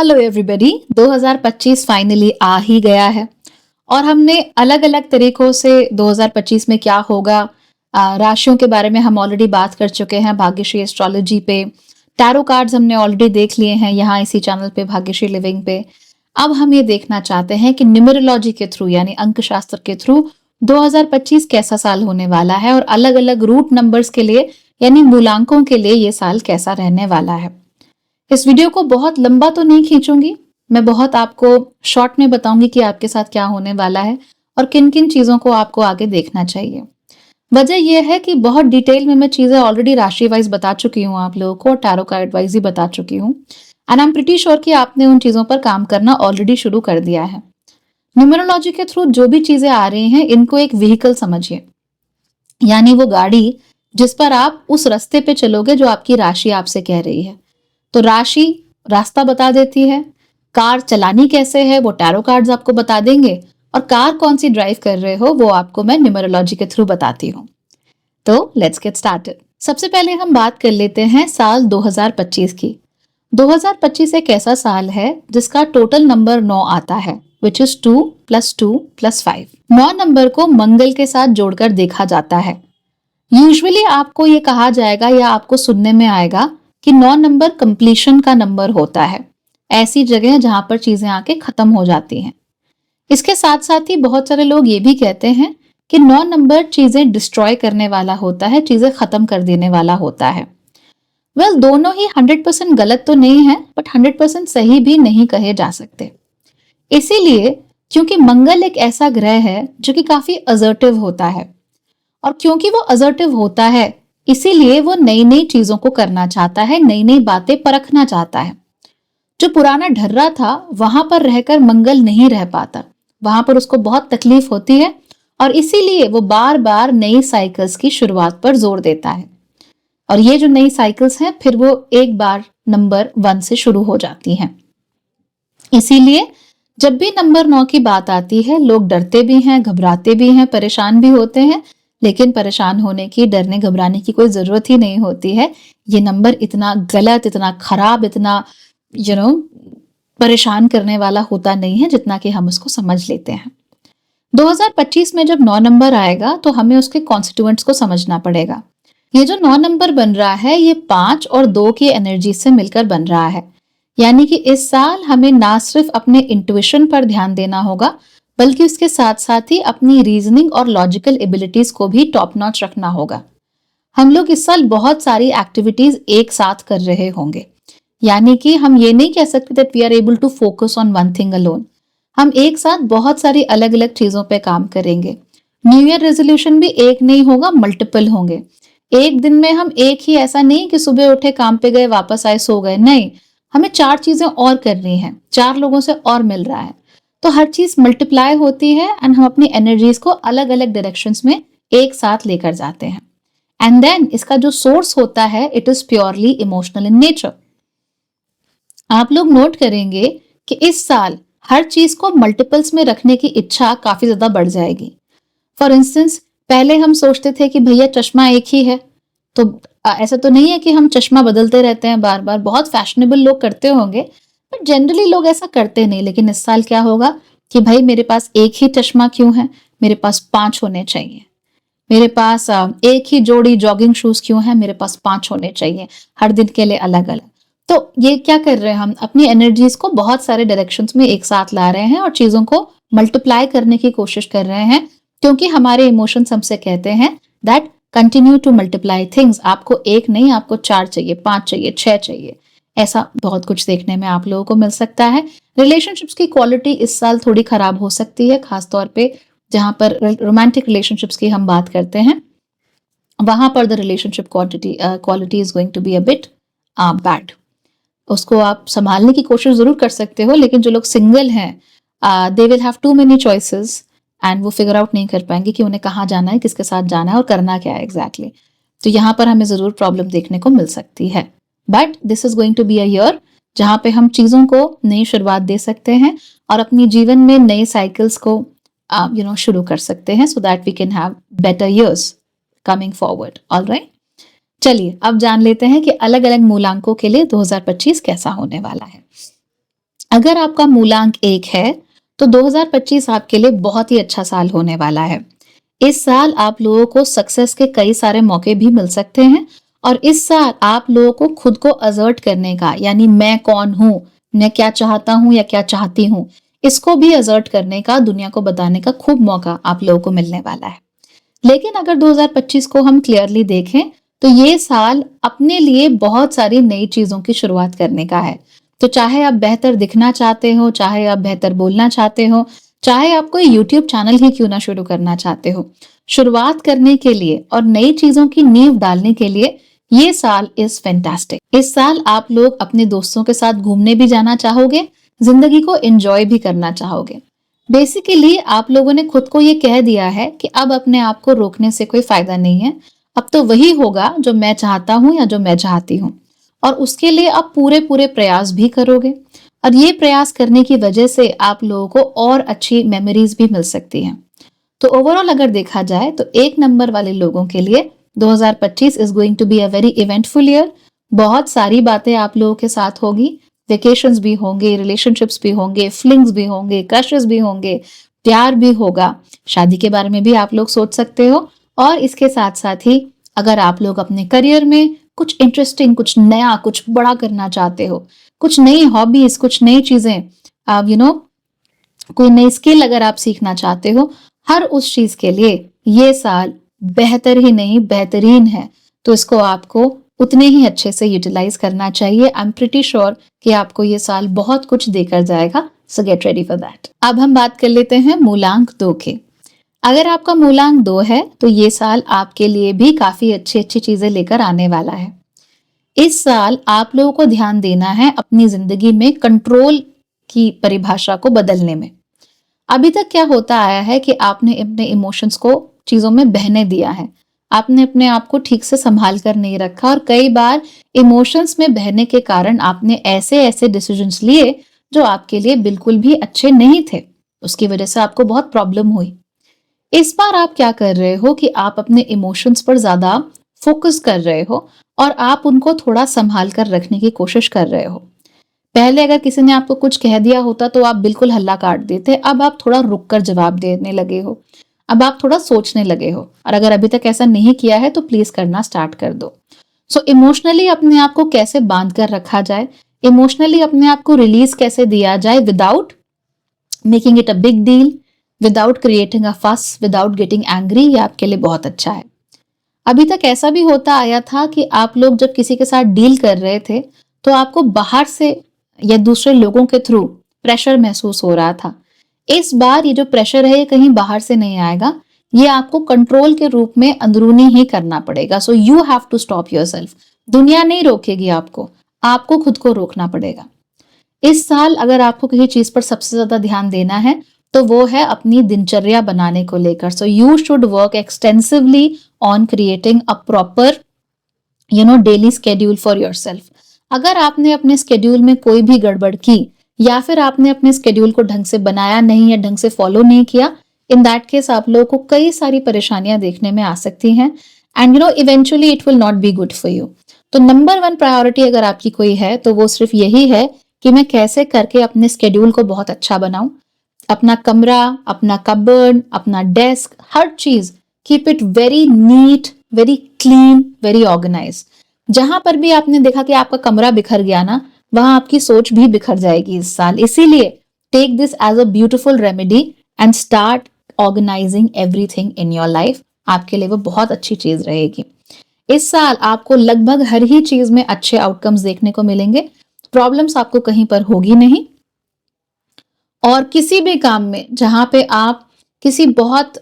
Hello everybody. 2025 finally आ ही गया है और हमने अलग अलग तरीकों से 2025 में क्या होगा, राशियों के बारे में हम ऑलरेडी बात कर चुके हैं भाग्यश्री एस्ट्रोलॉजी पे। टैरो कार्ड्स हमने ऑलरेडी देख लिए हैं यहाँ इसी चैनल पे भाग्यश्री लिविंग पे। अब हम ये देखना चाहते हैं कि न्यूमरोलॉजी के थ्रू यानी अंक शास्त्र के थ्रू 2025 कैसा साल होने वाला है और अलग अलग रूट नंबर्स के लिए यानी मूलांकों के लिए ये साल कैसा रहने वाला है। इस वीडियो को बहुत लंबा तो नहीं खींचूंगी, मैं बहुत आपको शॉर्ट में बताऊंगी कि आपके साथ क्या होने वाला है और किन किन चीजों को आपको आगे देखना चाहिए। वजह यह है कि बहुत डिटेल में मैं चीजें ऑलरेडी राशि वाइज बता चुकी हूँ आप लोगों को और टैरो कार्ड वाइज ही बता चुकी हूँ and I am pretty sure कि आपने उन चीजों पर काम करना ऑलरेडी शुरू कर दिया है। न्यूमरोलॉजी के थ्रू जो भी चीजें आ रही हैं इनको एक व्हीकल समझिए, यानी वो गाड़ी जिस पर आप उस रास्ते पे चलोगे जो आपकी राशि आपसे कह रही है। तो राशि रास्ता बता देती है, कार चलानी कैसे है वो टैरो कार्ड्स आपको बता देंगे और कार कौन सी ड्राइव कर रहे हो वो आपको मैं न्यूमरोलॉजी के थ्रू बताती हूँ। तो लेट्स गेट स्टार्टेड। सबसे पहले हम बात कर लेते हैं साल 2025 की। 2025 एक ऐसा साल है जिसका टोटल नंबर 9 आता है, विच इज 2 + 2 + 5। 9 नंबर को मंगल के साथ जोड़कर देखा जाता है। यूजुअली आपको ये कहा जाएगा या आपको सुनने में आएगा कि 9 नंबर कंप्लीशन का नंबर होता है, ऐसी जगह जहां पर चीजें आके खत्म हो जाती हैं। इसके साथ साथ ही बहुत सारे लोग ये भी कहते हैं कि 9 नंबर चीजें डिस्ट्रॉय करने वाला होता है, चीजें खत्म कर देने वाला होता है। वेल, दोनों ही 100% गलत तो नहीं है बट 100% सही भी नहीं कहे जा सकते। इसीलिए क्योंकि मंगल एक ऐसा ग्रह है जो कि काफी असर्टिव होता है और क्योंकि वो असर्टिव होता है इसीलिए वो नई नई चीजों को करना चाहता है, नई नई बातें परखना चाहता है। जो पुराना ढर्रा था वहां पर रहकर मंगल नहीं रह पाता, वहां पर उसको बहुत तकलीफ होती है और इसीलिए वो बार बार नई साइकिल्स की शुरुआत पर जोर देता है। और ये जो नई साइकिल्स हैं फिर वो एक बार नंबर 1 से शुरू हो जाती हैं। इसीलिए जब भी नंबर 9 की बात आती है लोग डरते भी हैं, घबराते भी हैं, परेशान भी होते हैं, लेकिन परेशान होने की, डरने घबराने की कोई जरूरत ही नहीं होती है। ये नंबर इतना गलत, इतना खराब, इतना परेशान करने वाला होता नहीं है जितना कि हम उसको समझ लेते हैं। 2025 में जब 9 नंबर आएगा तो हमें उसके कॉन्स्टिट्यूएंट्स को समझना पड़ेगा। ये जो 9 नंबर बन रहा है ये 5 और 2 की एनर्जी से मिलकर बन रहा है, यानी कि इस साल हमें ना सिर्फ अपने इंट्यूशन पर ध्यान देना होगा बल्कि उसके साथ साथ ही अपनी रीजनिंग और लॉजिकल एबिलिटीज को भी टॉप नॉच रखना होगा। हम लोग इस साल बहुत सारी एक्टिविटीज एक साथ कर रहे होंगे, यानी कि हम ये नहीं कह सकते that we are able to focus on one thing alone. हम एक साथ बहुत सारी अलग अलग चीजों पे काम करेंगे। न्यू ईयर रेजोल्यूशन भी एक नहीं होगा, मल्टीपल होंगे। एक दिन में हम एक ही, ऐसा नहीं कि सुबह उठे काम पे गए वापस आए सो गए, नहीं, हमें 4 चीजें और करनी है, 4 लोगों से और मिल रहा है, तो हर चीज मल्टीप्लाई होती है एंड हम अपनी एनर्जीज को अलग अलग डायरेक्शंस में एक साथ लेकर जाते हैं। एंड देन इसका जो सोर्स होता है it is purely emotional in nature. आप लोग नोट करेंगे कि इस साल हर चीज को मल्टीपल्स में रखने की इच्छा काफी ज्यादा बढ़ जाएगी। फॉर इंस्टेंस, पहले हम सोचते थे कि भैया चश्मा एक ही है, तो ऐसा तो नहीं है कि हम चश्मा बदलते रहते हैं बार बार, बहुत फैशनेबल लोग करते होंगे बट जनरली लोग ऐसा करते नहीं। लेकिन इस साल क्या होगा कि भाई मेरे पास एक ही चश्मा क्यों है, मेरे पास 5 होने चाहिए। मेरे पास एक ही जोड़ी जॉगिंग शूज क्यों है, मेरे पास 5 होने चाहिए, हर दिन के लिए अलग अलग। तो ये क्या कर रहे हैं, हम अपनी एनर्जीज को बहुत सारे डायरेक्शंस में एक साथ ला रहे हैं और चीजों को मल्टीप्लाई करने की कोशिश कर रहे हैं, क्योंकि हमारे इमोशंस हमसे कहते हैं that continue to multiply things. आपको एक नहीं, आपको 4 चाहिए, 5 चाहिए, 6 चाहिए। ऐसा बहुत कुछ देखने में आप लोगों को मिल सकता है। रिलेशनशिप्स की क्वालिटी इस साल थोड़ी खराब हो सकती है, खासतौर पे जहां पर रोमांटिक रिलेशनशिप्स की हम बात करते हैं, वहां पर the relationship quality is going to be a bit bad. उसको आप संभालने की कोशिश जरूर कर सकते हो, लेकिन जो लोग सिंगल हैं they will have too many choices and वो फिगर आउट नहीं कर पाएंगे कि उन्हें कहाँ जाना है, किसके साथ जाना है और करना क्या है एग्जैक्टली। तो यहाँ पर हमें जरूर प्रॉब्लम देखने को मिल सकती है। But this is going to be a year जहाँ पे हम चीजों को नई शुरुआत दे सकते हैं और अपनी जीवन में नए साइकिल्स को शुरू कर सकते हैं, so that we can have better years coming forward. Alright, चलिए अब जान लेते हैं कि अलग अलग मूलांकों के लिए 2025 कैसा होने वाला है। अगर आपका मूलांक 1 है, तो 2025 आपके लिए बहुत ही अच्छा साल होने वाला है। इस साल आप लोगों को सक्सेस के कई सारे मौके भी मिल सकते हैं और इस साल आप लोगों को खुद को असर्ट करने का, यानी मैं कौन हूँ, मैं क्या चाहता हूँ या क्या चाहती हूँ, इसको भी असर्ट करने का, दुनिया को बताने का खूब मौका आप लोगों को मिलने वाला है। लेकिन अगर 2025 को हम क्लियरली देखें तो ये साल अपने लिए बहुत सारी नई चीजों की शुरुआत करने का है। तो चाहे आप बेहतर दिखना चाहते हो, चाहे आप बेहतर बोलना चाहते हो, चाहे आप कोई यूट्यूब चैनल ही क्यों ना शुरू करना चाहते हो, शुरुआत करने के लिए और नई चीजों की नींव डालने के लिए ये साल इज फैंटास्टिक। इस साल आप लोग अपने दोस्तों के साथ घूमने भी जाना चाहोगे, जिंदगी को एंजॉय भी करना चाहोगे। बेसिकली आप लोगों ने खुद को ये कह दिया है कि अब अपने आप को रोकने से कोई फायदा नहीं है, अब तो वही होगा जो मैं चाहता हूं या जो मैं चाहती हूँ, और उसके लिए आप पूरे पूरे प्रयास भी करोगे। और ये प्रयास करने की वजह से आप लोगों को और अच्छी मेमोरीज भी मिल सकती हैं। तो ओवरऑल अगर देखा जाए तो 1 नंबर वाले लोगों के लिए 2025 is going to be a very eventful year. बहुत सारी बातें आप लोगों के साथ होगी, वेकेशंस भी होंगे, रिलेशनशिप्स भी होंगे, फ्लिंग्स भी होंगे, क्रशेस भी होंगे, प्यार भी होगा, शादी के बारे में भी आप लोग सोच सकते हो। और इसके साथ साथ ही अगर आप लोग अपने करियर में कुछ इंटरेस्टिंग, कुछ नया, कुछ बड़ा करना चाहते हो, कुछ नई हॉबीज, कुछ नई चीजें, आप कोई नई स्किल अगर आप सीखना चाहते हो, हर उस चीज के लिए ये साल बेहतर ही नहीं बेहतरीन है। तो इसको आपको उतने ही अच्छे से यूटिलाइज करना चाहिए। आई एम प्रिटी श्योर कि आपको ये साल बहुत कुछ देकर जाएगा। सो गेट रेडी फॉर दैट। अब हम बात कर लेते हैं मूलांक 2 के। अगर आपका मूलांक 2 है तो ये साल आपके लिए भी काफी अच्छी अच्छी चीजें लेकर आने वाला है। इस साल आप लोगों को ध्यान देना है अपनी जिंदगी में कंट्रोल की परिभाषा को बदलने में। अभी तक क्या होता आया है कि आपने अपने इमोशंस को चीजों में बहने दिया है, आपने अपने आप को ठीक से संभाल कर नहीं रखा और कई बार इमोशंस में बहने के कारण आपने ऐसे ऐसे डिसीजंस लिए जो आपके लिए बिल्कुल भी अच्छे नहीं थे। उसकी वजह से आपको बहुत प्रॉब्लम हुई। इस बार आप क्या कर रहे हो कि आप अपने इमोशंस पर ज्यादा फोकस कर रहे हो और आप उनको थोड़ा संभाल कर रखने की कोशिश कर रहे हो। पहले अगर किसी ने आपको कुछ कह दिया होता तो आप बिल्कुल हल्ला काट देते, अब आप थोड़ा रुक कर जवाब देने लगे हो, अब आप थोड़ा सोचने लगे हो। और अगर अभी तक ऐसा नहीं किया है तो प्लीज करना स्टार्ट कर दो। सो इमोशनली अपने आप को कैसे बांध कर रखा जाए, इमोशनली अपने आप को रिलीज कैसे दिया जाए without making it a big deal, without creating a फस, विदाउट गेटिंग एंग्री, ये आपके लिए बहुत अच्छा है। अभी तक ऐसा भी होता आया था कि आप लोग जब किसी के साथ डील कर रहे थे तो आपको बाहर से या दूसरे लोगों के थ्रू प्रेशर महसूस हो रहा था। इस बार ये जो प्रेशर है ये कहीं बाहर से नहीं आएगा, ये आपको कंट्रोल के रूप में अंदरूनी ही करना पड़ेगा। So you have to stop yourself. दुनिया नहीं रोकेगी आपको खुद को रोकना पड़ेगा। इस साल अगर आपको किसी चीज पर सबसे ज्यादा ध्यान देना है तो वो है अपनी दिनचर्या बनाने को लेकर। So you should work extensively on creating a proper daily schedule for yourself. अगर आपने अपने स्केड्यूल में कोई भी गड़बड़ की या फिर आपने अपने स्केड्यूल को ढंग से बनाया नहीं या ढंग से फॉलो नहीं किया, इन दैट केस आप लोगों को कई सारी परेशानियां देखने में आ सकती हैं and eventually it will not be good for you. तो नंबर 1 प्रायोरिटी अगर आपकी कोई है तो वो सिर्फ यही है कि मैं कैसे करके अपने स्केड्यूल को बहुत अच्छा बनाऊं। अपना कमरा, अपना कबर्ड, अपना डेस्क, हर चीज keep it very neat, very clean, very organise. जहां पर भी आपने देखा कि आपका कमरा बिखर गया ना, वहां आपकी सोच भी बिखर जाएगी इस साल। इसीलिए take this as a beautiful remedy and start organising everything in your life. आपके लिए वो बहुत अच्छी चीज रहेगी। इस साल आपको लगभग हर ही चीज में अच्छे आउटकम्स देखने को मिलेंगे, प्रॉब्लम्स आपको कहीं पर होगी नहीं। और किसी भी काम में जहां पे आप किसी बहुत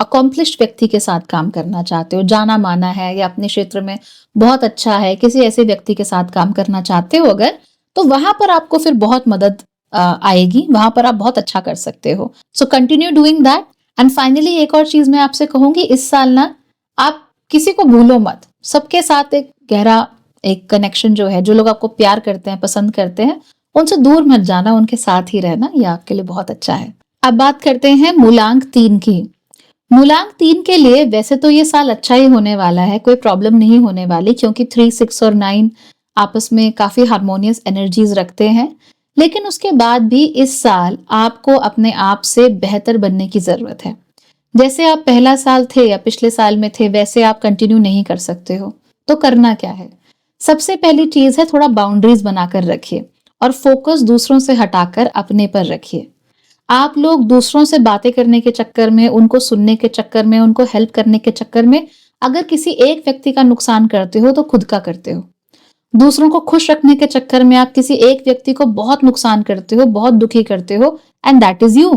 अकॉम्प्लिश्ड व्यक्ति के साथ काम करना चाहते हो, जाना माना है या अपने क्षेत्र में बहुत अच्छा है, किसी ऐसे व्यक्ति के साथ काम करना चाहते हो अगर, तो वहां पर आपको फिर बहुत मदद आएगी, वहां पर आप बहुत अच्छा कर सकते हो। So continue doing that. And finally एक और चीज मैं आपसे कहूंगी, इस साल ना आप किसी को भूलो मत। सबके साथ एक गहरा एक कनेक्शन जो है, जो लोग आपको प्यार करते हैं, पसंद करते हैं, उनसे दूर मत जाना, उनके साथ ही रहना, ये आपके लिए बहुत अच्छा है। अब बात करते हैं मूलांक 3 की। मूलांक 3 के लिए वैसे तो ये साल अच्छा ही होने वाला है, कोई प्रॉब्लम नहीं होने वाली, क्योंकि 3, 6 और 9 आपस में काफी हार्मोनियस एनर्जीज रखते हैं। लेकिन उसके बाद भी इस साल आपको अपने आप से बेहतर बनने की ज़रूरत है। जैसे आप पहला साल थे या पिछले साल में थे, वैसे आप कंटिन्यू नहीं कर सकते हो। तो करना क्या है? सबसे पहली चीज़ है, थोड़ा बाउंड्रीज़ बनाकर रखिए और फ़ोकस दूसरों से हटाकर अपने पर रखिए। आप लोग दूसरों से बातें करने के चक्कर में, उनको सुनने के चक्कर में, उनको हेल्प करने के चक्कर में अगर किसी एक व्यक्ति का नुकसान करते हो तो खुद का करते हो। दूसरों को खुश रखने के चक्कर में आप किसी एक व्यक्ति को बहुत नुकसान करते हो, बहुत दुखी करते हो, एंड दैट इज यू।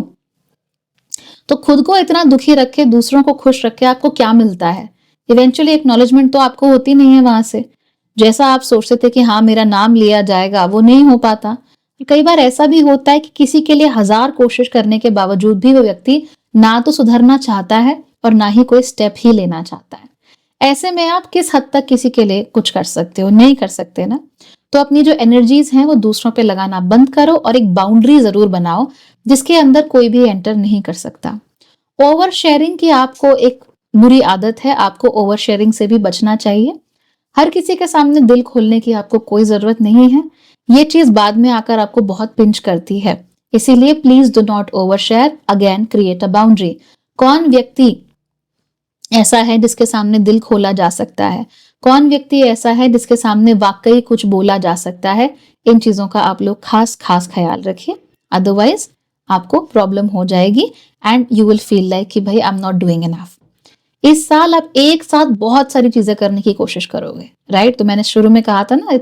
तो खुद को इतना दुखी रखे, दूसरों को खुश रखे, आपको क्या मिलता है? इवेंचुअली एक्नॉलेजमेंट तो आपको होती नहीं है वहां से। जैसा आप सोचते थे कि हाँ मेरा नाम लिया जाएगा, वो नहीं हो पाता। कई बार ऐसा भी होता है कि किसी के लिए हजार कोशिश करने के बावजूद भी वो व्यक्ति ना तो सुधरना चाहता है और ना ही कोई स्टेप ही लेना चाहता है। ऐसे में आप किस हद तक किसी के लिए कुछ कर सकते हो? नहीं कर सकते ना। तो अपनी जो एनर्जीज हैं वो दूसरों पे लगाना बंद करो और एक बाउंड्री जरूर बनाओ जिसके अंदर कोई भी एंटर नहीं कर सकता। ओवर शेयरिंग की आपको एक बुरी आदत है, आपको ओवर शेयरिंग से भी बचना चाहिए। हर किसी के सामने दिल खोलने की आपको कोई जरूरत नहीं है। ये चीज बाद में आकर आपको बहुत पिंच करती है। इसीलिए please do not over share, again create a boundary. कौन व्यक्ति ऐसा है जिसके सामने दिल खोला जा सकता है? कौन व्यक्ति ऐसा है जिसके सामने वाकई कुछ बोला जा सकता है? इन चीजों का आप लोग खास खास ख्याल रखिए, अदरवाइज आपको प्रॉब्लम हो जाएगी and you will feel like कि भाई I am not doing enough. इस साल आप एक साथ बहुत सारी चीजें करने की कोशिश करोगे, राइट? तो मैंने शुरू में कहा था ना,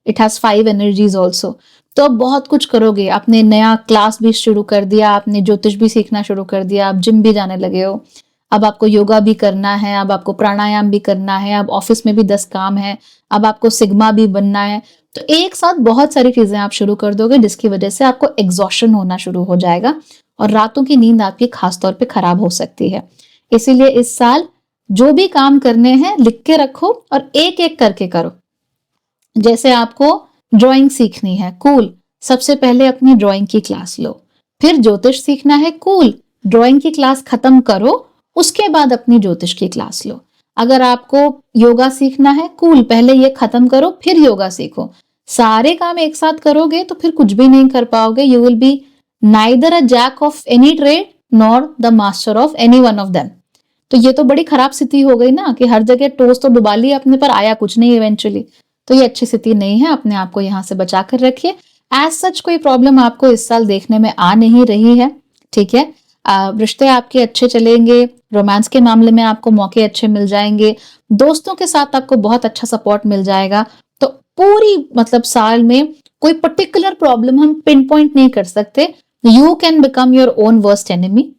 इट हैज 5 एनर्जीज ऑल्सो। तो अब बहुत कुछ करोगे, आपने नया क्लास भी शुरू कर दिया, आपने ज्योतिष भी सीखना शुरू कर दिया, आप जिम भी जाने लगे हो, अब आपको योगा भी करना है, अब आपको प्राणायाम भी करना है, अब ऑफिस में भी 10 काम है, अब आपको सिग्मा भी बनना है। तो एक साथ बहुत सारी चीजें आप शुरू कर दोगे जिसकी वजह से आपको एग्जॉशन होना शुरू हो जाएगा और रातों की नींद आपकी खासतौर पे खराब हो सकती है। इसीलिए इस साल जो भी काम करने हैं लिख के रखो और एक एक करके करो। जैसे आपको ड्राइंग सीखनी है, कूल, सबसे पहले अपनी ड्राइंग की क्लास लो। फिर ज्योतिष सीखना है, कूल, ड्राइंग की क्लास खत्म करो, उसके बाद अपनी ज्योतिष की क्लास लो। अगर आपको योगा सीखना है, कूल, पहले ये खत्म करो फिर योगा सीखो। सारे काम एक साथ करोगे तो फिर कुछ भी नहीं कर पाओगे। You will be neither a jack of any trade nor the master of any one of them. तो ये तो बड़ी खराब स्थिति हो गई ना कि हर जगह टोस तो डुबा लिया अपने, पर आया कुछ नहीं इवेंचुअली। तो ये अच्छी स्थिति नहीं है, अपने आप को यहाँ से बचा कर रखिए। एज सच कोई प्रॉब्लम आपको इस साल देखने में आ नहीं रही है, ठीक है। रिश्ते आपके अच्छे चलेंगे, रोमांस के मामले में आपको मौके अच्छे मिल जाएंगे, दोस्तों के साथ आपको बहुत अच्छा सपोर्ट मिल जाएगा। तो पूरी मतलब साल में कोई पर्टिकुलर प्रॉब्लम हम पिन पॉइंट नहीं कर सकते। You can become your own worst enemy.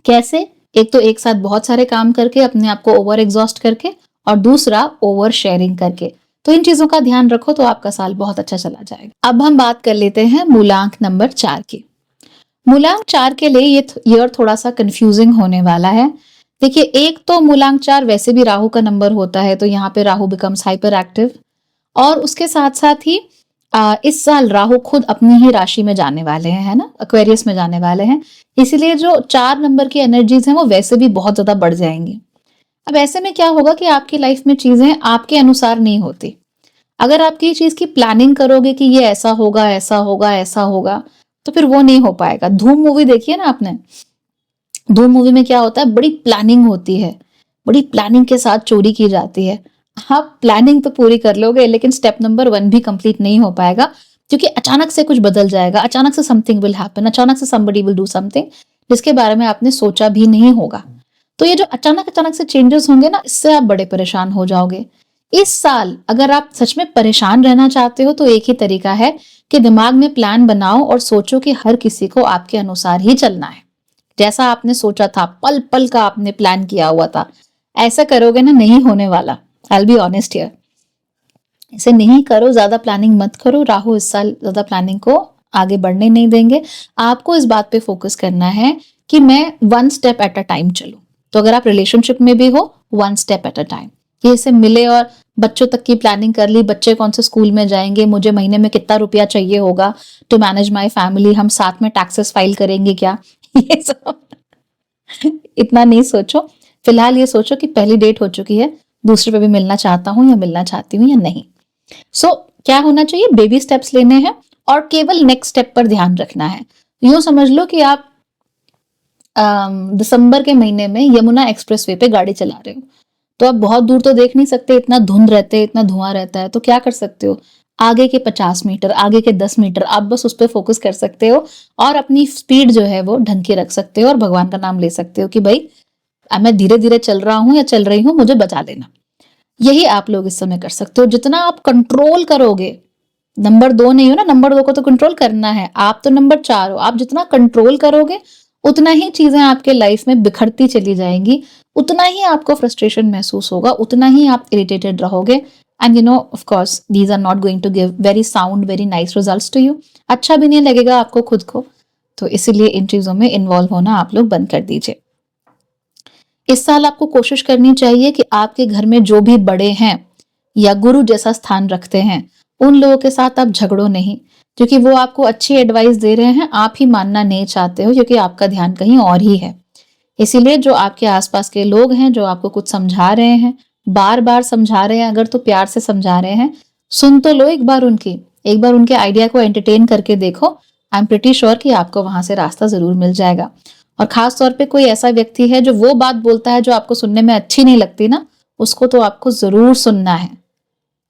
कैसे? एक तो एक साथ बहुत सारे काम करके, अपने आप को ओवर एग्जॉस्ट करके, और दूसरा ओवर शेयरिंग करके। तो इन चीजों का ध्यान रखो तो आपका साल बहुत अच्छा चला जाएगा। अब हम बात कर लेते हैं मूलांक नंबर 4 की। मूलांक 4 के लिए ये ईयर थोड़ा सा कंफ्यूजिंग होने वाला है। देखिए, एक तो मूलांक 4 वैसे भी राहु का नंबर होता है, तो यहाँ पे राहु बिकम्स हाइपर एक्टिव, और उसके साथ साथ ही इस साल राहु खुद अपनी ही राशि में जाने वाले हैं, है ना, एक्वेरियस में जाने वाले हैं। इसीलिए जो 4 नंबर की एनर्जीज हैं वो वैसे भी बहुत ज्यादा बढ़ जाएंगी। अब ऐसे में क्या होगा कि आपकी लाइफ में चीजें आपके अनुसार नहीं होती। अगर आप किसी चीज की प्लानिंग करोगे कि ये ऐसा होगा, ऐसा होगा, ऐसा होगा, तो फिर वो नहीं हो पाएगा। धूम मूवी देखिए ना आपने। धूम मूवी में क्या होता है, बड़ी प्लानिंग होती है, बड़ी प्लानिंग के साथ चोरी की जाती है। आप प्लानिंग तो पूरी कर लोगे लेकिन स्टेप नंबर 1 भी कंप्लीट नहीं हो पाएगा, क्योंकि अचानक से कुछ बदल जाएगा, अचानक से समथिंग विल हैपन, अचानक से समबडी विल डू समथिंग जिसके बारे में आपने सोचा भी नहीं होगा। तो ये जो अचानक अचानक से चेंजेस होंगे ना, इससे आप बड़े परेशान हो जाओगे। इस साल अगर आप सच में परेशान रहना चाहते हो तो एक ही तरीका है कि दिमाग में प्लान बनाओ और सोचो कि हर किसी को आपके अनुसार ही चलना है। जैसा आपने सोचा था, पल पल का आपने प्लान किया हुआ था, ऐसा करोगे ना, नहीं होने वाला। आई बी ऑनेस्ट हियर, ऐसे नहीं करो, ज्यादा प्लानिंग मत करो। राहु इस साल ज्यादा प्लानिंग को आगे बढ़ने नहीं देंगे। आपको इस बात पे फोकस करना है कि मैं 1 स्टेप एट अ टाइम चलूं। तो अगर आप रिलेशनशिप में भी हो, 1 स्टेप एट अ टाइम, ये से मिले और बच्चों तक की प्लानिंग कर ली, बच्चे कौन से स्कूल में जाएंगे, मुझे महीने में कितना रुपया चाहिए होगा टू मैनेज माई फैमिली, हम साथ में टैक्सेस फाइल करेंगे क्या, ये सब इतना नहीं सोचो। फिलहाल ये सोचो कि पहली डेट हो चुकी है, दूसरे पे भी मिलना चाहता हूँ या मिलना चाहती हूँ या नहीं। सो क्या होना चाहिए, बेबी स्टेप्स लेने हैं और केवल नेक्स्ट स्टेप पर ध्यान रखना है। यूं समझ लो कि आप दिसंबर के महीने में यमुना एक्सप्रेसवे पे गाड़ी चला रहे हो, तो आप बहुत दूर तो देख नहीं सकते, इतना धुंध रहते हैं, इतना धुआं रहता है। तो क्या कर सकते हो, आगे के 50 मीटर, आगे के 10 मीटर आप बस उस पर फोकस कर सकते हो और अपनी स्पीड जो है वो ढंग की रख सकते हो और भगवान का नाम ले सकते हो कि भाई मैं धीरे धीरे चल रहा हूं या चल रही हूं, मुझे बचा लेना। यही आप लोग इस समय कर सकते हो। जितना आप कंट्रोल करोगे, नंबर 2 नहीं हो ना, नंबर 2 को तो कंट्रोल करना है, आप तो नंबर 4 हो। आप जितना कंट्रोल करोगे उतना ही चीजें आपके लाइफ में बिखरती चली जाएंगी, उतना ही आपको फ्रस्ट्रेशन महसूस होगा, उतना ही आप इरिटेटेड रहोगे। And you know of course these are not going to give very sound very nice results to you. अच्छा भी नहीं लगेगा आपको खुद को, तो इसीलिए इन चीजों में इन्वॉल्व होना आप लोग बंद कर दीजिए। इस साल आपको कोशिश करनी चाहिए कि आपके घर में जो भी बड़े हैं या गुरु जैसा स्थान रखते हैं, उन लोगों के साथ आप झगड़ो नहीं, क्योंकि वो आपको अच्छी एडवाइस दे रहे हैं, आप ही मानना नहीं चाहते हो क्योंकि आपका ध्यान कहीं और ही है। इसीलिए जो आपके आसपास के लोग हैं जो आपको कुछ समझा रहे हैं, बार बार समझा रहे हैं, अगर तो प्यार से समझा रहे हैं, सुन तो लो एक बार उनके आइडिया को एंटरटेन करके देखो। आई एम प्रिटी श्योर कि आपको वहां से रास्ता जरूर मिल जाएगा। और खास तौर पे कोई ऐसा व्यक्ति है जो वो बात बोलता है जो आपको सुनने में अच्छी नहीं लगती ना, उसको तो आपको जरूर सुनना है।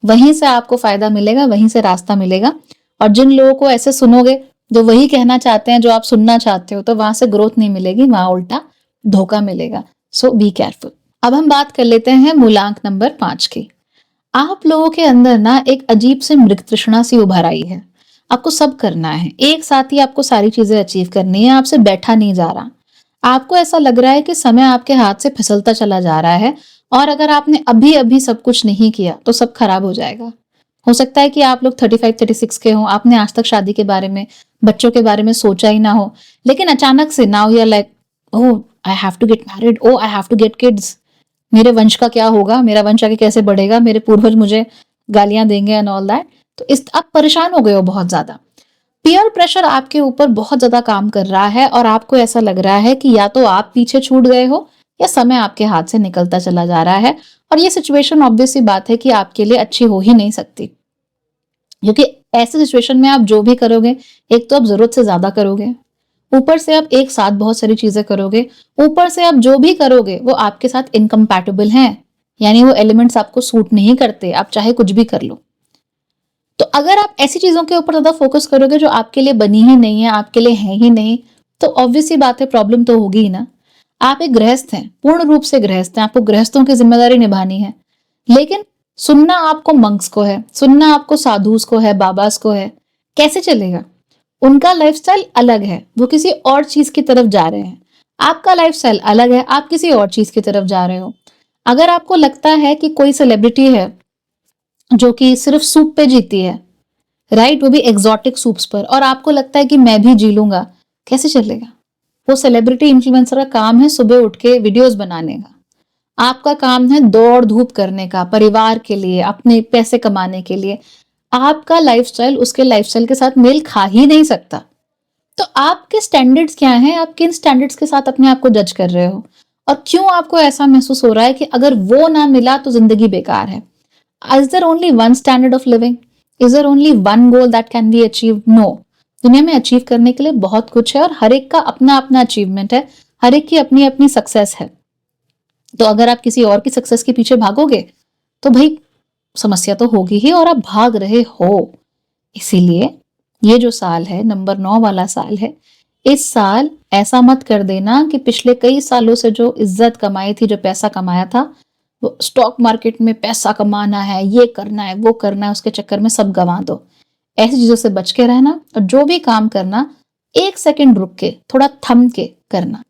वहीं से आपको फायदा मिलेगा, वहीं से रास्ता मिलेगा। और जिन लोगों को ऐसे सुनोगे जो वही कहना चाहते हैं जो आप सुनना चाहते हो, तो वहां से ग्रोथ नहीं मिलेगी, वहां उल्टा धोखा मिलेगा। सो बी केयरफुल। अब हम बात कर लेते हैं मूलांक नंबर 5 की। आप लोगों के अंदर ना एक अजीब से मृग तृष्णा सी उभर आई है। आपको सब करना है, एक साथ ही आपको सारी चीजें अचीव करनी है, आपसे बैठा नहीं जा रहा। आपको ऐसा लग रहा है कि समय आपके हाथ से फिसलता चला जा रहा है और अगर आपने अभी अभी सब कुछ नहीं किया तो सब खराब हो जाएगा। हो सकता है कि आप लोग 35-36 के हो, आपने आज तक शादी के बारे में, बच्चों के बारे में सोचा ही ना हो, लेकिन अचानक से now you are like, oh I have to get married, oh I have to get kids, मेरे वंश का क्या होगा, मेरा वंश आगे कैसे बढ़ेगा, मेरे पूर्वज मुझे गालियां देंगे एंड ऑल दैट। तो इस आप परेशान हो गए हो बहुत ज्यादा। पीयर प्रेशर आपके ऊपर बहुत ज्यादा काम कर रहा है और आपको ऐसा लग रहा है कि या तो आप पीछे छूट गए हो या समय आपके हाथ से निकलता चला जा रहा है। और ये सिचुएशन ऑब्वियस सी बात है कि आपके लिए अच्छी हो ही नहीं सकती, क्योंकि ऐसे सिचुएशन में आप जो भी करोगे, एक तो आप जरूरत से ज्यादा करोगे, ऊपर से आप एक साथ बहुत सारी चीजें करोगे, ऊपर से आप जो भी करोगे वो आपके साथ इनकम्पैटिबल हैं, यानी वो एलिमेंट्स आपको सूट नहीं करते, आप चाहे कुछ भी कर लो। तो अगर आप ऐसी चीजों के ऊपर ज्यादा फोकस करोगे जो आपके लिए बनी ही नहीं है, आपके लिए है ही नहीं, तो ऑब्वियस सी बात है प्रॉब्लम तो होगी ही ना। आप एक गृहस्थ हैं, पूर्ण रूप से गृहस्थ हैं, आपको गृहस्थों की जिम्मेदारी निभानी है, लेकिन सुनना आपको मंक्स को है, सुनना आपको साधुस को है, बाबास को है। कैसे चलेगा? उनका लाइफस्टाइल अलग है, वो किसी और चीज की तरफ जा रहे हैं। आपका लाइफस्टाइल अलग है, आप किसी और चीज की तरफ जा रहे हो। अगर आपको लगता है कि कोई सेलिब्रिटी है जो कि सिर्फ सूप पे जीती है, राइट, वो भी एग्जॉटिक सूप्स पर, और आपको लगता है कि मैं भी जी लूंगा, कैसे चलेगा? वो सेलिब्रिटी इन्फ्लुएंसर का काम है सुबह उठ के वीडियोस बनाने का, आपका काम है दौड़ धूप करने का, परिवार के लिए, अपने पैसे कमाने के लिए। आपका लाइफस्टाइल उसके लाइफस्टाइल के साथ मेल खा ही नहीं सकता। तो आपके स्टैंडर्ड्स क्या हैं? आप किन स्टैंडर्ड्स के साथ अपने आप को जज कर रहे हो? और क्यों आपको ऐसा महसूस हो रहा है कि अगर वो ना मिला तो जिंदगी बेकार है? Is there only one standard of living? Is there only one goal that can be achieved? No. दुनिया में अचीव करने के लिए बहुत कुछ है और हर एक का अपना अपना अचीवमेंट है, हर एक की अपनी अपनी सक्सेस है। तो अगर आप किसी और की सक्सेस के पीछे भागोगे तो भाई समस्या तो होगी ही, और आप भाग रहे हो। इसीलिए ये जो साल है, नंबर 9 वाला साल है, इस साल ऐसा मत कर देना कि पिछले कई सालों से जो इज्जत कमाई थी, जो पैसा कमाया था, वो स्टॉक मार्केट में पैसा कमाना है, ये करना है, वो करना है, उसके चक्कर में सब गंवा दो। ऐसी चीजों से बच के रहना, और जो भी काम करना 1 सेकंड रुक के, थोड़ा थम के करना।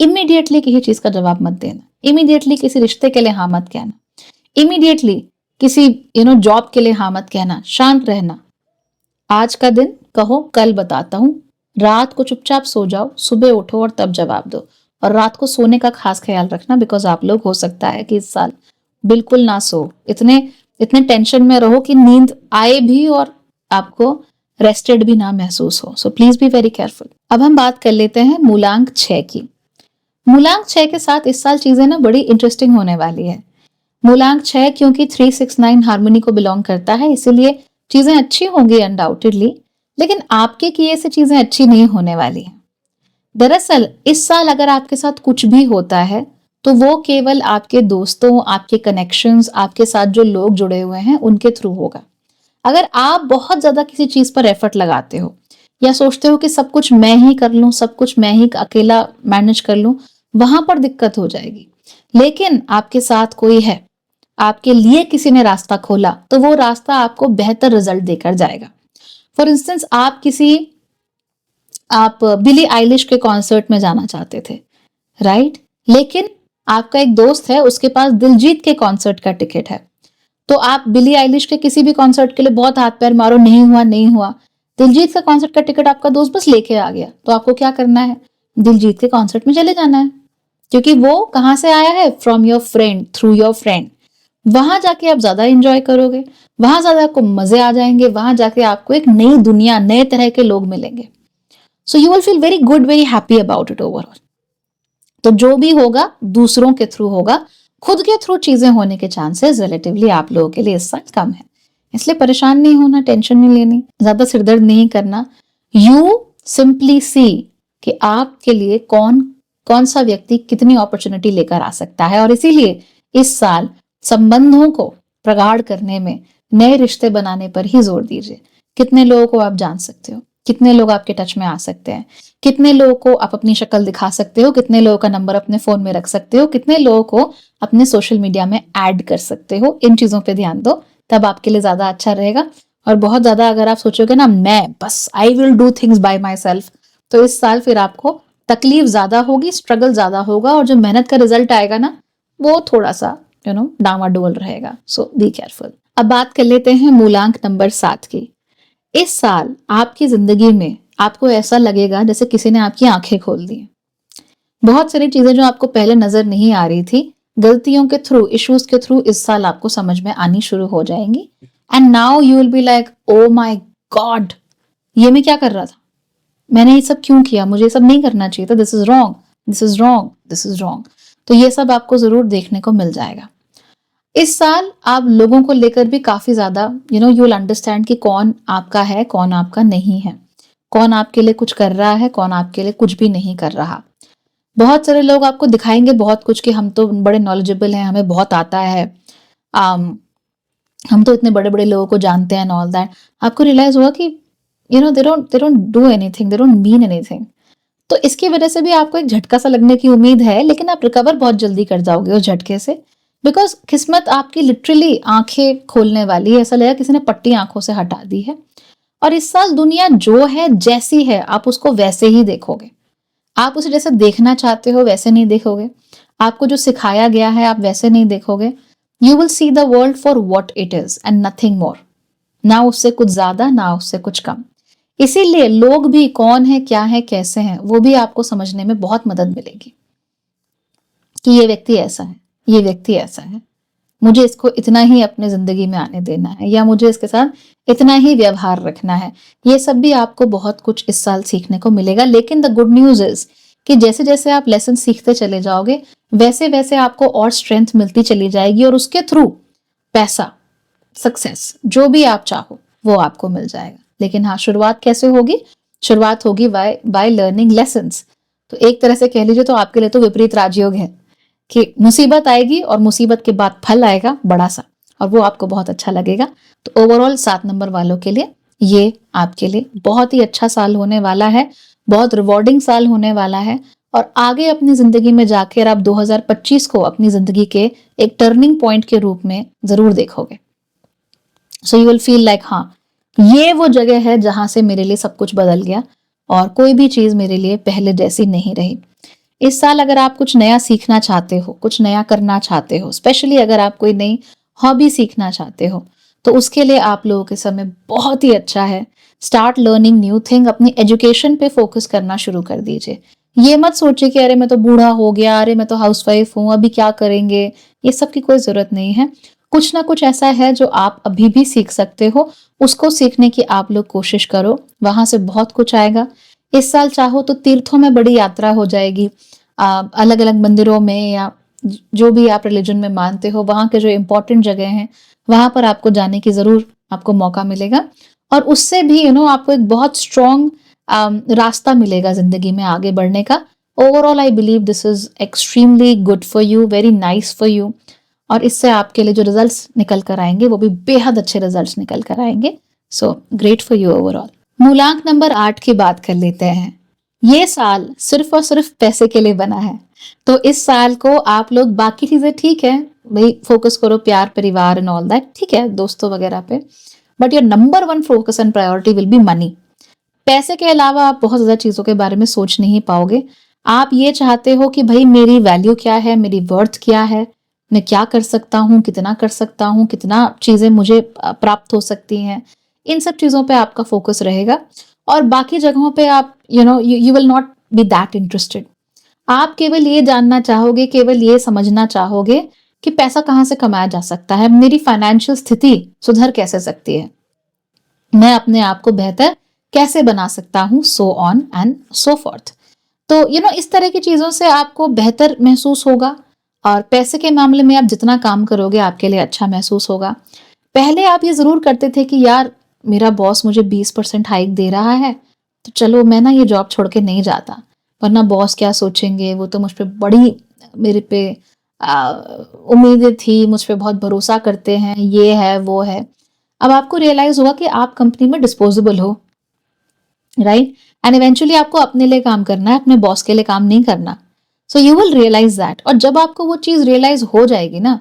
इमीडिएटली किसी चीज का जवाब मत देना, इमीडिएटली किसी रिश्ते के लिए हाँ मत कहना, इमीडिएटली किसी जॉब के लिए हाँ मत कहना। शांत रहना, आज का दिन कहो कल बताता हूं, रात को चुपचाप सो जाओ, सुबह उठो और तब जवाब दो। और रात को सोने का खास ख्याल रखना, बिकॉज आप लोग हो सकता है कि इस साल बिल्कुल ना सो, इतने टेंशन में रहो कि नींद आए भी और आपको रेस्टेड भी ना महसूस हो। So please be very careful. अब हम बात कर लेते हैं मूलांक 6 की। मूलांक 6 के साथ इस साल चीजें ना बड़ी इंटरेस्टिंग होने वाली है। मूलांक 6 क्योंकि 369 हार्मोनी को बिलोंग करता है, इसीलिए चीजें अच्छी होंगी अनडाउटेडली, लेकिन आपके किए से चीजें अच्छी नहीं होने वाली हैं। दरअसल इस साल अगर आपके साथ कुछ भी होता है तो वो केवल आपके दोस्तों, आपके कनेक्शंस, आपके साथ जो लोग जुड़े हुए हैं उनके थ्रू होगा। अगर आप बहुत ज्यादा किसी चीज पर एफर्ट लगाते हो या सोचते हो कि सब कुछ मैं ही कर लूं, सब कुछ मैं ही अकेला मैनेज कर लूं, वहां पर दिक्कत हो जाएगी। लेकिन आपके साथ कोई है, आपके लिए किसी ने रास्ता खोला, तो वो रास्ता आपको बेहतर रिजल्ट देकर जाएगा। फॉर इंस्टेंस आप बिली आइलिश के कॉन्सर्ट में जाना चाहते थे, राइट? लेकिन आपका एक दोस्त है, उसके पास दिलजीत के कॉन्सर्ट का टिकट है। तो आप बिली आइलिश के किसी भी कॉन्सर्ट के लिए बहुत हाथ पैर मारो, नहीं हुआ नहीं हुआ। दिलजीत का कॉन्सर्ट का टिकट आपका दोस्त बस लेके आ गया, तो आपको क्या करना है? दिलजीत के कॉन्सर्ट में चले जाना है, क्योंकि वो कहाँ से आया है? From your friend, through your friend. वहां जाके आप ज्यादा इंजॉय करोगे, वहां ज्यादा आपको मजे आ जाएंगे, वहां जाके आपको एक नई दुनिया, नए तरह के लोग मिलेंगे। सो you will feel very good, very happy about it overall. तो जो भी होगा दूसरों के थ्रू होगा, खुद के थ्रू चीजें होने के चांसेस रिलेटिवली आप लोगों के लिए इस साल कम है। इसलिए परेशान नहीं होना, टेंशन नहीं लेनी, ज्यादा सिरदर्द नहीं करना। यू सिंपली सी कि आपके लिए कौन कौन सा व्यक्ति कितनी अपॉर्चुनिटी लेकर आ सकता है, और इसीलिए इस साल संबंधों को प्रगाढ़ करने में, नए रिश्ते बनाने पर ही जोर दीजिए। कितने लोगों को आप जान सकते हो, कितने लोग आपके टच में आ सकते हैं, कितने लोगों को आप अपनी शक्ल दिखा सकते हो, कितने लोगों का नंबर अपने फोन में रख सकते हो, कितने लोगों को अपने सोशल मीडिया में ऐड कर सकते हो। इन चीजों पे ध्यान दो, तब आपके लिए ज्यादा अच्छा रहेगा। और बहुत ज्यादा अगर आप सोचोगे ना मैं बस I will do things by my self, तो इस साल फिर आपको तकलीफ ज्यादा होगी, स्ट्रगल ज्यादा होगा, और जो मेहनत का रिजल्ट आएगा ना वो थोड़ा सा डामाडोल रहेगा। सो बी केयरफुल। अब बात कर लेते हैं मूलांक नंबर 7 की। इस साल आपकी जिंदगी में आपको ऐसा लगेगा जैसे किसी ने आपकी आंखें खोल दी। बहुत सारी चीजें जो आपको पहले नजर नहीं आ रही थी, गलतियों के थ्रू, इश्यूज के थ्रू इस साल आपको समझ में आनी शुरू हो जाएंगी। And now you will be like, oh my God, ये मैं क्या कर रहा था, मैंने ये सब क्यों किया, मुझे ये सब नहीं करना चाहिए था, this is wrong, this is wrong, this is wrong. तो ये सब आपको जरूर देखने को मिल जाएगा। इस साल आप लोगों को लेकर भी काफी ज्यादा यू विल अंडरस्टैंड कि कौन आपका है, कौन आपका नहीं है, कौन आपके लिए कुछ कर रहा है, कौन आपके लिए कुछ भी नहीं कर रहा। बहुत सारे लोग आपको दिखाएंगे बहुत कुछ कि हम तो बड़े नॉलेजेबल हैं, हमें बहुत आता है, हम तो इतने बड़े बड़े लोगों को जानते हैं, ऑल दैट। आपको रियलाइज हुआ कि they don't do anything, they don't mean anything. तो इसकी वजह से भी आपको एक झटका सा लगने की उम्मीद है, लेकिन आप रिकवर बहुत जल्दी कर जाओगे उस झटके से। बिकॉज किस्मत आपकी लिटरली आंखें खोलने वाली है, ऐसा लगेगा किसी ने पट्टी आंखों से हटा दी है। और इस साल दुनिया जो है, जैसी है, आप उसको वैसे ही देखोगे। आप उसे जैसे देखना चाहते हो वैसे नहीं देखोगे, आपको जो सिखाया गया है आप वैसे नहीं देखोगे। You will see the world for what it is and nothing more. ना उससे कुछ ज्यादा, ना उससे कुछ कम। इसीलिए लोग भी कौन है, क्या है, कैसे हैं, वो भी आपको समझने में बहुत मदद मिलेगी कि ये व्यक्ति ऐसा है, ये व्यक्ति ऐसा है, मुझे इसको इतना ही अपने जिंदगी में आने देना है, या मुझे इसके साथ इतना ही व्यवहार रखना है। ये सब भी आपको बहुत कुछ इस साल सीखने को मिलेगा। लेकिन द गुड न्यूज इज कि जैसे जैसे आप लेसन सीखते चले जाओगे, वैसे वैसे आपको और स्ट्रेंथ मिलती चली जाएगी, और उसके थ्रू पैसा, सक्सेस, जो भी आप चाहो वो आपको मिल जाएगा। लेकिन हाँ, शुरुआत कैसे होगी? शुरुआत होगी बाय लर्निंग लेसन्स। तो एक तरह से कह लीजिए तो आपके लिए तो विपरीत राजयोग है कि मुसीबत आएगी और मुसीबत के बाद फल आएगा बड़ा सा, और वो आपको बहुत अच्छा लगेगा। तो ओवरऑल 7 नंबर वालों के लिए ये आपके लिए बहुत ही अच्छा साल होने वाला है, बहुत रिवॉर्डिंग साल होने वाला है। और आगे अपनी जिंदगी में जाकर आप 2025 को अपनी जिंदगी के एक टर्निंग पॉइंट के रूप में जरूर देखोगे। सो यू विल फील लाइक, हाँ, ये वो जगह है जहां से मेरे लिए सब कुछ बदल गया और कोई भी चीज मेरे लिए पहले जैसी नहीं रही। इस साल अगर आप कुछ नया सीखना चाहते हो, कुछ नया करना चाहते हो, स्पेशली अगर आप कोई नई हॉबी सीखना चाहते हो, तो उसके लिए आप लोगों के समय बहुत ही अच्छा है। स्टार्ट लर्निंग न्यू थिंग, अपनी एजुकेशन पे फोकस करना शुरू कर दीजिए। ये मत सोचिए कि अरे मैं तो बूढ़ा हो गया, अरे मैं तो हाउसवाइफ हूं, अभी क्या करेंगे। ये सब की कोई जरूरत नहीं है। कुछ ना कुछ ऐसा है जो आप अभी भी सीख सकते हो, उसको सीखने की आप लोग कोशिश करो, वहां से बहुत कुछ आएगा। इस साल चाहो तो तीर्थों में बड़ी यात्रा हो जाएगी, अलग अलग मंदिरों में, या जो भी आप रिलीजन में मानते हो, वहां के जो इंपॉर्टेंट जगह हैं वहां पर आपको जाने की जरूर आपको मौका मिलेगा। और उससे भी आपको एक बहुत स्ट्रॉन्ग रास्ता मिलेगा जिंदगी में आगे बढ़ने का। Overall I believe this is extremely good for you, very nice for you, और इससे आपके लिए जो रिजल्ट्स निकल कर आएंगे वो भी बेहद अच्छे रिजल्ट्स निकल कर आएंगे। So great for you overall. मूलांक नंबर 8 की बात कर लेते हैं। ये साल सिर्फ और सिर्फ पैसे के लिए बना है, तो इस साल को आप लोग बाकी चीजें ठीक है भाई, फोकस करो प्यार परिवार एंड ऑल दैट, ठीक है, दोस्तों वगैरह पे, but your number 1 focus and priority will be money. पैसे के अलावा आप बहुत ज्यादा चीजों के बारे में सोच नहीं पाओगे। आप ये चाहते हो कि भाई मेरी वैल्यू क्या है, मेरी वर्थ क्या है, मैं क्या कर सकता हूँ, कितना कर सकता हूँ, कितना चीजें मुझे प्राप्त हो सकती हैं, इन सब चीजों पे आपका फोकस रहेगा। और बाकी जगहों पे आप you will not be that interested. आप केवल ये जानना चाहोगे, केवल ये समझना चाहोगे कि पैसा कहाँ से कमाया जा सकता है, मेरी फाइनेंशियल स्थिति सुधर कैसे सकती है, मैं अपने आप को बेहतर कैसे बना सकता हूँ, सो ऑन एंड सो फोर्थ। तो इस तरह की चीजों से आपको बेहतर महसूस होगा, और पैसे के मामले में आप जितना काम करोगे आपके लिए अच्छा महसूस होगा। पहले आप ये जरूर करते थे कि यार मेरा बॉस मुझे 20% हाइक दे रहा है, तो चलो मैं ना ये जॉब छोड़ के नहीं जाता, वरना बॉस क्या सोचेंगे, वो तो मुझ पे बड़ी मेरे पे उम्मीदें थी, मुझ पे बहुत भरोसा करते हैं, ये है वो है। अब आपको रियलाइज होगा कि आप कंपनी में डिस्पोजेबल हो, राइट, एंड इवेंचुअली आपको अपने लिए काम करना है, अपने बॉस के लिए काम नहीं करना। So you will realise that, और जब आपको वो चीज रियलाइज हो जाएगी ना,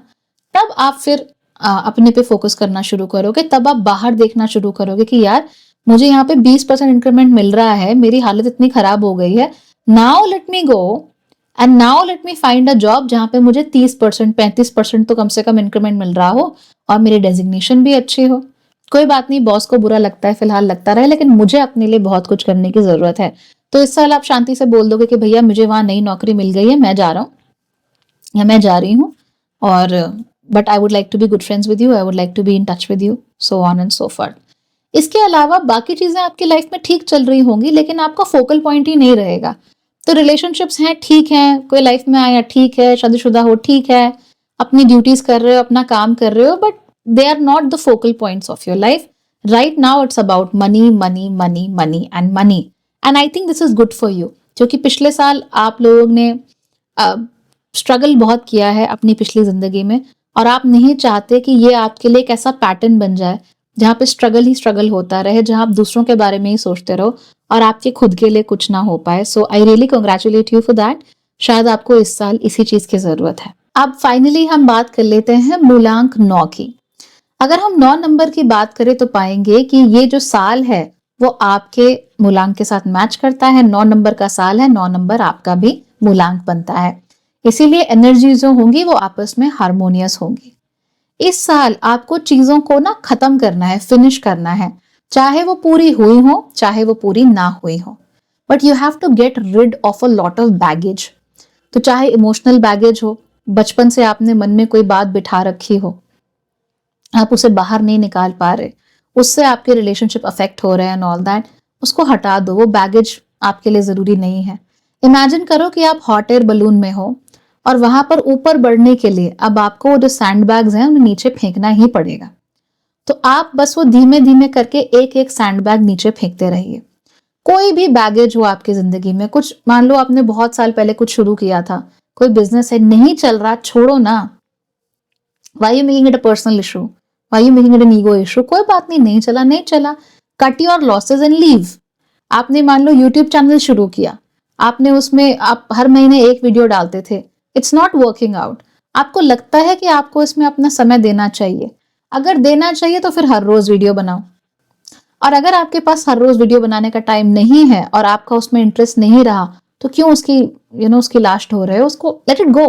तब आप फिर अपने पे फोकस करना शुरू करोगे, तब आप बाहर देखना शुरू करोगे कि यार मुझे यहाँ पे 20% इंक्रीमेंट मिल रहा है, मेरी हालत इतनी खराब हो गई है, now let me go and now let me find a job जहाँ पे मुझे 30% 35% तो कम से कम इंक्रीमेंट मिल रहा हो, और मेरी डेजिग्नेशन भी अच्छी हो। कोई बात नहीं, बॉस को बुरा लगता है फिलहाल लगता रहे, लेकिन मुझे अपने लिए बहुत कुछ करने की जरूरत है। तो इस साल आप शांति से बोल दोगे कि भैया मुझे वहां नई नौकरी मिल गई है, मैं जा रहा हूँ या मैं जा रही हूँ, और but I would like to be good friends with you, I would like to be in touch with you, so on and so forth. इसके अलावा बाकी चीजें आपकी लाइफ में ठीक चल रही होंगी, लेकिन आपका फोकल पॉइंट ही नहीं रहेगा। तो रिलेशनशिप्स हैं ठीक है, कोई लाइफ में आया ठीक है, शादीशुदा हो ठीक है, अपनी ड्यूटीज कर रहे हो, अपना काम कर रहे हो, but they are not the focal points of your life. Right now it's about money money money money and money, and I think this is good for you, क्योंकि पिछले साल आप लोगों ने स्ट्रगल बहुत किया है अपनी पिछली जिंदगी में, और आप नहीं चाहते कि ये आपके लिए एक ऐसा पैटर्न बन जाए जहाँ पे स्ट्रगल ही स्ट्रगल होता रहे, जहाँ आप दूसरों के बारे में ही सोचते रहो और आपके खुद के लिए कुछ ना हो पाए। So I really congratulate you for that. शायद आपको इस साल इसी चीज की जरूरत है। अब फाइनली हम बात कर लेते हैं मूलांक 9 की। अगर हम 9 नंबर की बात करें तो पाएंगे कि ये जो साल है वो आपके मूलांक के साथ मैच करता है। 9 नंबर का साल है, 9 नंबर आपका भी मूलांक बनता है, इसीलिए एनर्जी जो होंगी वो आपस में हारमोनियस होंगी। इस साल आपको चीजों को ना खत्म करना है, फिनिश करना है, चाहे वो पूरी हुई हो चाहे वो पूरी ना हुई हो, but you have to get rid of a lot of baggage. तो चाहे इमोशनल बैगेज हो, बचपन से आपने मन में कोई बात बिठा रखी हो, आप उसे बाहर नहीं निकाल पा रहे, उससे आपके रिलेशनशिप अफेक्ट हो रहे हैं एंड ऑल दैट, उसको हटा दो, वो बैगेज आपके लिए जरूरी नहीं है। इमेजिन करो कि आप हॉट एयर बलून में हो और वहां पर ऊपर बढ़ने के लिए अब आपको जो सैंड बैग्स हैं उन्हें नीचे फेंकना ही पड़ेगा। तो आप बस वो धीमे धीमे करके एक एक सैंड बैग नीचे फेंकते रहिए। कोई भी बैगेज हो आपकी जिंदगी में, कुछ मान लो आपने बहुत साल पहले कुछ शुरू किया था, कोई बिजनेस है नहीं चल रहा, छोड़ो ना। Why you making it a personal issue, why you making it an ego issue? कोई बात नहीं, नहीं चला नहीं चला, cut your losses and leave. आपने मान लो यूट्यूब चैनल शुरू किया, आपने उसमें आप हर महीने एक वीडियो डालते थे, इट्स नॉट वर्किंग आउट, आपको लगता है कि आपको इसमें अपना समय देना चाहिए, अगर देना चाहिए तो फिर हर रोज वीडियो बनाओ। और अगर आपके पास हर रोज वीडियो बनाने का टाइम नहीं है और आपका उसमें इंटरेस्ट नहीं रहा, तो क्यों उसकी उसकी लास्ट हो रहे हो? उसको let it go,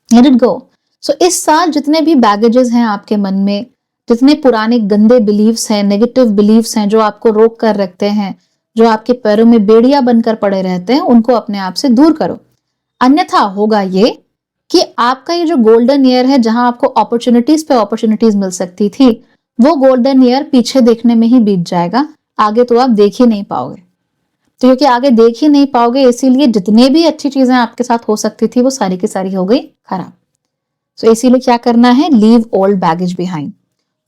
let it go. So इस साल जितने भी बैगेजेस हैं आपके मन में, जितने पुराने गंदे बिलीव्स हैं, नेगेटिव बिलीव्स हैं जो आपको रोक कर रखते हैं, जो आपके पैरों में बेड़िया बनकर पड़े रहते हैं, उनको अपने आप से दूर करो। अन्यथा होगा ये कि आपका ये जो गोल्डन ईयर है, जहां आपको अपॉर्चुनिटीज पे अपॉर्चुनिटीज मिल सकती थी, वो गोल्डन ईयर पीछे देखने में ही बीत जाएगा, आगे तो आप देख ही नहीं पाओगे। तो क्योंकि आगे देख ही नहीं पाओगे, इसीलिए जितने भी अच्छी चीजें आपके साथ हो सकती थी वो सारी की सारी हो गई खराब। सो इसीलिए क्या करना है? Leave old baggage behind.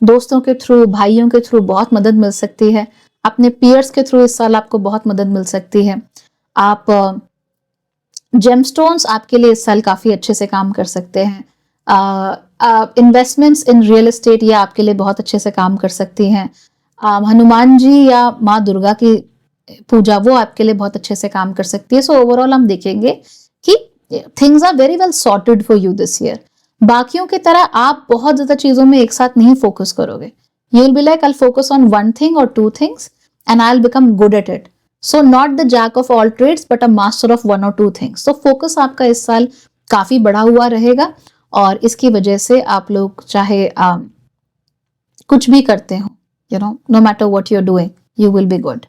दोस्तों के थ्रू, भाइयों के थ्रू बहुत मदद मिल सकती है। अपने पीयर्स के थ्रू इस साल आपको बहुत मदद मिल सकती है। आप जेमस्टोन्स आपके लिए इस साल काफी अच्छे से काम कर सकते हैं। इन्वेस्टमेंट्स इन रियल एस्टेट ये आपके लिए बहुत अच्छे से काम कर सकती हैं। हनुमान जी या माँ दुर्गा की पूजा वो आपके लिए बहुत अच्छे से काम कर सकती है। सो ओवरऑल हम देखेंगे कि things are very well sorted for you this year. बाकियों की तरह आप बहुत ज्यादा चीजों में एक साथ नहीं फोकस करोगे। You will be like I focus on one thing or two things and I will become good at it. So not the jack of all trades but a master of one or two things. तो focus आपका इस साल काफी बढ़ा हुआ रहेगा और इसकी वजह से आप लोग चाहे कुछ भी करते हो, you know, no matter what you are doing, you will be good.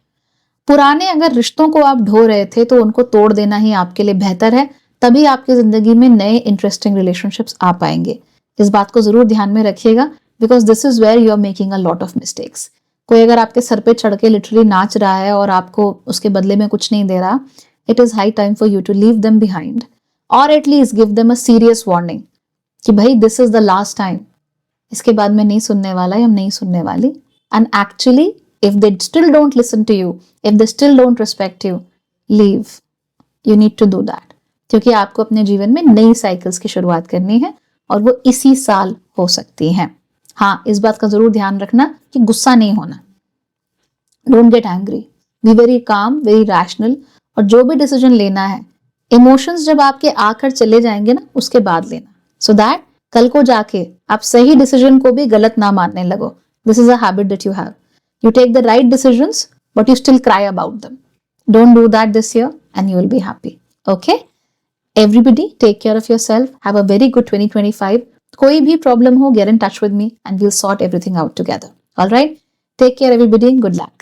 पुराने अगर रिश्तों को आप ढो रहे थे तो उनको तोड़ देना ही आपके लिए बेहतर है, तभी आपकी जिंदगी में नए इंटरेस्टिंग रिलेशनशिप्स आ पाएंगे। इस बात को जरूर ध्यान में रखिएगा because this is where you are making a lot of mistakes. कोई अगर आपके सर पे चढ़ के लिटरली नाच रहा है और आपको उसके बदले में कुछ नहीं दे रहा, it is high time for you to leave them behind और at least give them a serious warning कि भाई this is the last time, इसके बाद मैं नहीं सुनने वाला या नहीं सुनने वाली। And actually if they still don't listen to you, if they still don't respect you, leave. You need to do that. क्योंकि आपको अपने जीवन में नई साइकिल्स की शुरुआत करनी है और वो इसी साल हो सकती है। हाँ, इस बात का जरूर ध्यान रखना कि गुस्सा नहीं होना। Don't get angry. Be very calm, very rational. और जो भी डिसीजन लेना है, इमोशंस जब आपके आकर चले जाएंगे ना, उसके बाद लेना, सो दैट कल को जाके आप सही डिसीजन को भी गलत ना मानने लगो। This is a habit that you have. You take the right decisions, but you still cry about them. Don't do that this year and you will be happy. Okay? Everybody take care of yourself. Have a very good 2025. कोई भी problem हो, get in touch with me and we'll sort everything out together. All right? Take care everybody. Good luck.